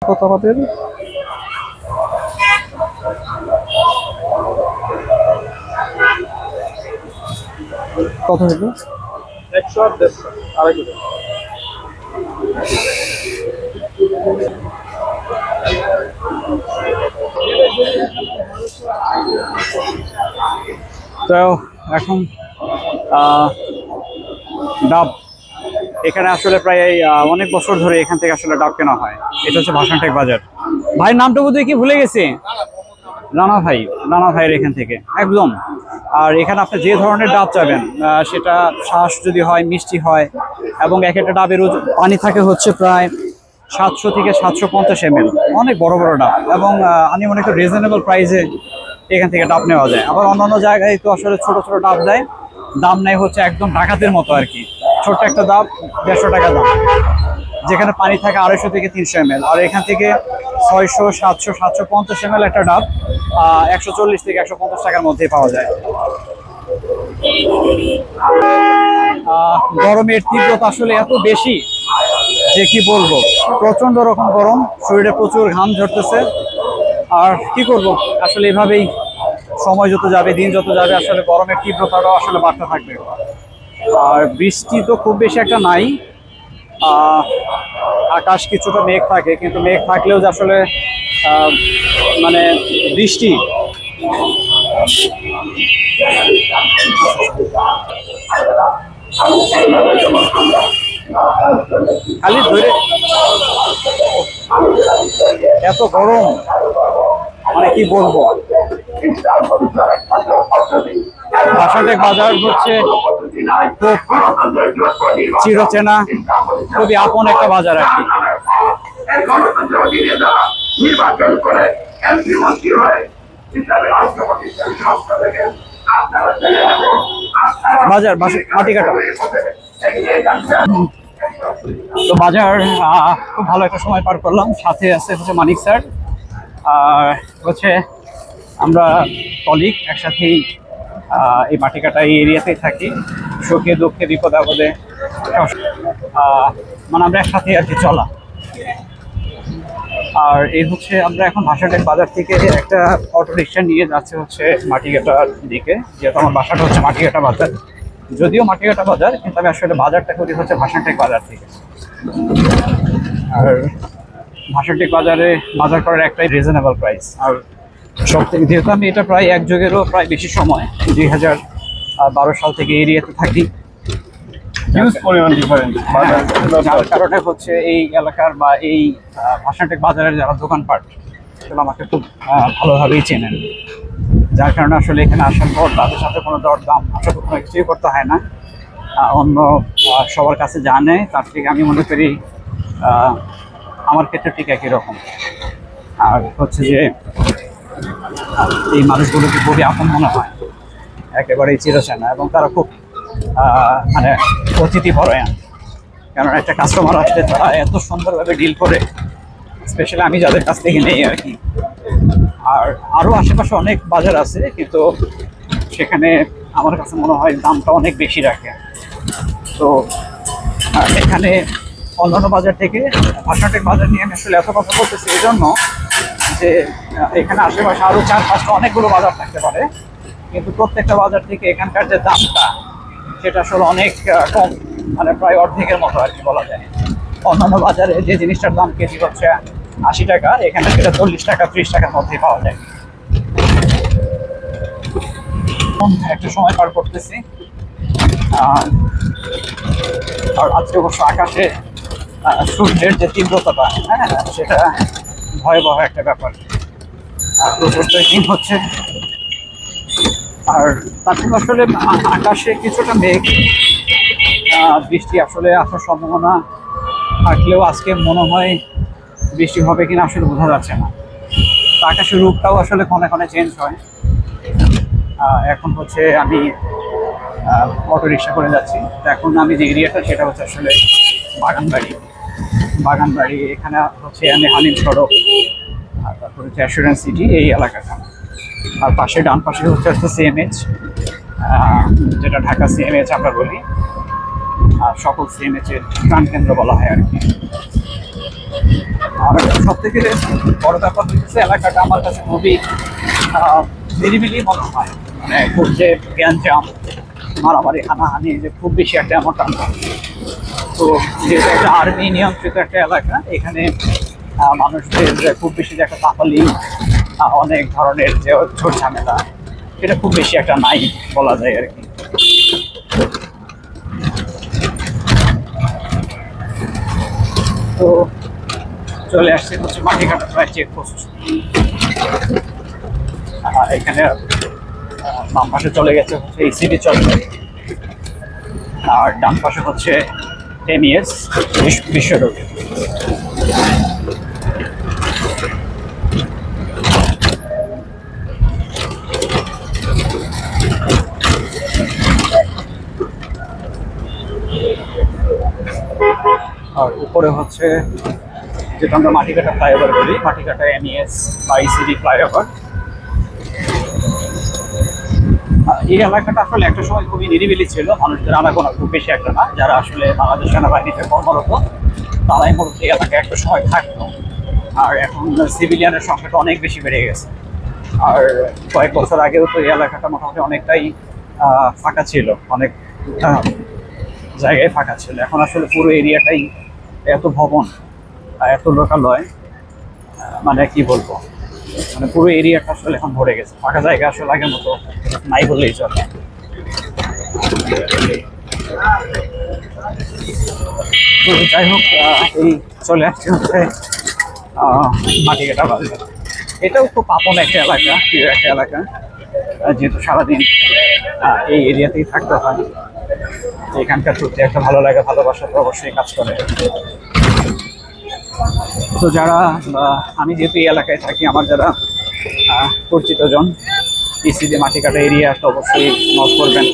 কত আমাদের কত হলো 100 আর 150 আড়াই কিলো। তো এখন ডাব এখানে আসলে প্রায় অনেক বছর ধরে এখান থেকে আসলে ডাব কেনা হয়। এটা হচ্ছে ভাসানটেক বাজার। ভাইয়ের নামটা বোধহয় কি ভুলে গেছি, রানা ভাই, রানা ভাইয়ের এখান থেকে একদম। আর এখানে আপনি যে ধরনের ডাব চাবেন সেটা শ্বাস যদি হয়, মিষ্টি হয়, এবং এক একটা ডাবের পানি থাকে হচ্ছে প্রায় 700 থেকে 750 ml, অনেক বড় বড় ডাব। এবং আমি মনে করি রিজনেবল প্রাইসে এখান থেকে ডাব নেওয়া যায়। আবার অন্যান্য জায়গায় তো আসলে ছোট ছোট ডাব দেয়, দাম নেয় হচ্ছে একদম ডাকাতের মতো আর কি। ছোট্ট একটা ডাব 150 টাকা দাম, যেখানে পানি থাকে 250 থেকে 300 ml। আর এখান থেকে 600, 700, 750 ml একটা ডাব 140 থেকে 150 টাকার মধ্যেই পাওয়া যায়। গরমের তীব্রতা আসলে এত বেশি যে কি বলবো, প্রচন্ড রকম গরম, শরীরে প্রচুর ঘাম ঝরতেছে। আর কি করব, আসলে এভাবেই সময় যত যাবে, দিন যত যাবে, আসলে গরমের তীব্রতাটাও আসলে বাড়তে থাকবে। আর বৃষ্টি তো খুব বেশি একটা নাই, আকাশ কিছুটা মেঘ থাকে, কিন্তু মেঘ থাকলেও যে আসলে মানে বৃষ্টি খালি ধরে এত গরম, মানে কি বলবো। ভাসানটেক বাজার হচ্ছে খুব চিরচেনা, খুবই আপন একটা বাজার আর কি। বাজার মাটিকাটা তো বাজার খুব ভালো একটা সময় পার করলাম। সাথে আছে হচ্ছে মানিক স্যার, আর হচ্ছে আমরা কলিগ, একসাথেই এই মাটিকাটা এই এরিয়াতেই থাকি। সুখে দুঃখে বিপদে আপদে মানে আমরা একসাথে আর কি চলা। আর এই হচ্ছে আমরা এখন ভাসানটেক বাজার থেকে একটা অটো রিক্সা নিয়ে যাচ্ছে হচ্ছে মাটিকাটার দিকে, যেহেতু আমার বাসাটা হচ্ছে মাটিকাটা বাজার। যদিও মাটিকাটা বাজার, কিন্তু আমি আসলে বাজারটা করি হচ্ছে ভাসানটেক বাজার থেকে। আর ভাসানটেক বাজারে বাজার করার একটাই রিজনেবল প্রাইস। আর সব থেকে, যেহেতু আমি এটা প্রায় এক যুগেরও প্রায় বেশি সময়, 2012 সাল থেকে এরিয়াতে থাকি, যার কারণে হচ্ছে এই এলাকার বা এই ভাসানটেক বাজারের যারা দোকানপাট আসলে আমাকে খুব ভালোভাবেই চেনেন। যার কারণে আসলে এখানে আসার পর তাদের সাথে কোনো দরদাম আসলে কোনো কিছুই করতে হয় না। অন্য সবার কাছে জানে, তার থেকে আমি মনে করি আমার ক্ষেত্রে ঠিক একই রকম। আর হচ্ছে যে এই মানুষগুলোকে খুবই আপন মনে হয়, একেবারেই চিরচেনা, এবং তারা খুব মানে অতিথি পরায়ণ। কারণ একটা কাস্টমার আসলে তারা এত সুন্দরভাবে ডিল করে, স্পেশালি আমি যাদের কাছ থেকে নেই আর কি। আর আরও আশেপাশে অনেক বাজার আছে, কিন্তু সেখানে আমার কাছে মনে হয় দামটা অনেক বেশি রাখে। তো এখানে অন্যান্য বাজার থেকে ভাসানটেক বাজার নিয়ে আমি আসলে এত কথা বলতেছি এই জন্য যে এখানে আশেপাশে আরও 4-5টা অনেকগুলো বাজার থাকতে পারে, কিন্তু প্রত্যেকটা বাজার থেকে এখানকার যে দামটা সেটা আসলে অনেক কম, মানে প্রায় অর্ধেকের মতো আর কি বলা যায়। অন্যান্য বাজারে যে জিনিসটার দাম কেজি হচ্ছে 80 টাকা, এখানে সেটা 40 টাকা 30 টাকার মধ্যেই পাওয়া যায়। একটা সময় পার করতেছি, আর আজকে অবশ্য আকাশে সূর্যের যে তীব্রতাটা, হ্যাঁ, সেটা ভয়াবহ একটা ব্যাপার। প্রচুর ট্রেকিং হচ্ছে। আর তারপর আসলে আকাশে কিছুটা মেঘ, বৃষ্টি আসলে আসার সম্ভাবনা থাকলেও আজকে মনে হয় বৃষ্টি হবে কিনা আসলে বোঝা যাচ্ছে না। তো আকাশের রূপটাও আসলে ক্ষণে ক্ষণে চেঞ্জ হয়। এখন হচ্ছে আমি অটো রিক্সা করে যাচ্ছি। তো এখন আমি যে এরিয়াটা সেটা হচ্ছে আসলে বাগানবাড়ি। এখানে হচ্ছে আমি হালিম সড়ক, আর তারপর হচ্ছে অ্যাসুরেন্স সিটি, এই এলাকাটা। আর পাশে ডান পাশে হচ্ছে সিএমএইচ, যেটা ঢাকা সিএমএইচ আমরা বলি, আর সকল সিএমএইচ এর প্রাণকেন্দ্র বলা হয় আর কি। আর সব থেকে বড় ব্যাপার হচ্ছে এলাকাটা আমার কাছে খুবই নিরিবিলি মনে হয়, মানে খুব যে গ্যাঞ্জাম মারামারি হানাহানি যে খুব বেশি একটা এমনটা না। তো যেহেতু একটা আর্মি নিয়ন্ত্রিত একটা এলাকা, এখানে মানুষদের যে খুব বেশি যে একটা তাপালি অনেক ধরনের যে ঝোট ঝামেলা সেটা খুব বেশি একটা নাই বলা যায় আর কি। তো চলে আসছে হচ্ছে মাটিকাটা প্রায় চেকপোস্ট। এখানে বাম পাশে চলে গেছে হচ্ছে এই সিটি চলে, আর ডান পাশে হচ্ছে এমইএস বিশ্ব রোড। আর উপরে হচ্ছে যেটা আমরা মাটিকাটা ফ্লাইওভার বলি, মাটিকাটা এমইএস বা ইসিডি ফ্লাইওভার। এই এলাকাটা আসলে একটা সময় খুবই নিরিবিলি ছিল, মানুষদের আনাগোনা খুব বেশি একটা না। যারা আসলে বাংলাদেশ সেনাবাহিনীতে কর্মরত তারাই মূলত এই এলাকায় একটা সময় থাকতো। আর এখন সিভিলিয়ানের সংখ্যাটা অনেক বেশি বেড়ে গেছে। আর কয়েক বছর আগেও তো এই এলাকাটা মোটামুটি অনেকটাই ফাঁকা ছিল, অনেক জায়গায় ফাঁকা ছিল। এখন আসলে পুরো এরিয়াটাই এত ভবন, এত লোকালয়, মানে কি বলবো, মানে পুরো এরিয়াটা আসলে এখন ভরে গেছে। ফাঁকা জায়গা আসলে আগের মতো নাই বললেই চলে। তো যাই হোক, এই চলে আসছে হচ্ছে মাটিকাটা বাজার। এটাও খুব আপন একটা এলাকা, প্রিয় একটা এলাকা, যেহেতু সারাদিন এই এরিয়াতেই থাকতে হয়। এখানকার প্রতি একটা ভালো লাগা, ভালোবাসা তো অবশ্যই কাজ করে। তো যারা আমি যেহেতু এই এলাকায় থাকি, আমার যারা পরিচিত জন ইসিডি মাটিকাটা এরিয়া, তো অবশ্যই নক করবেন।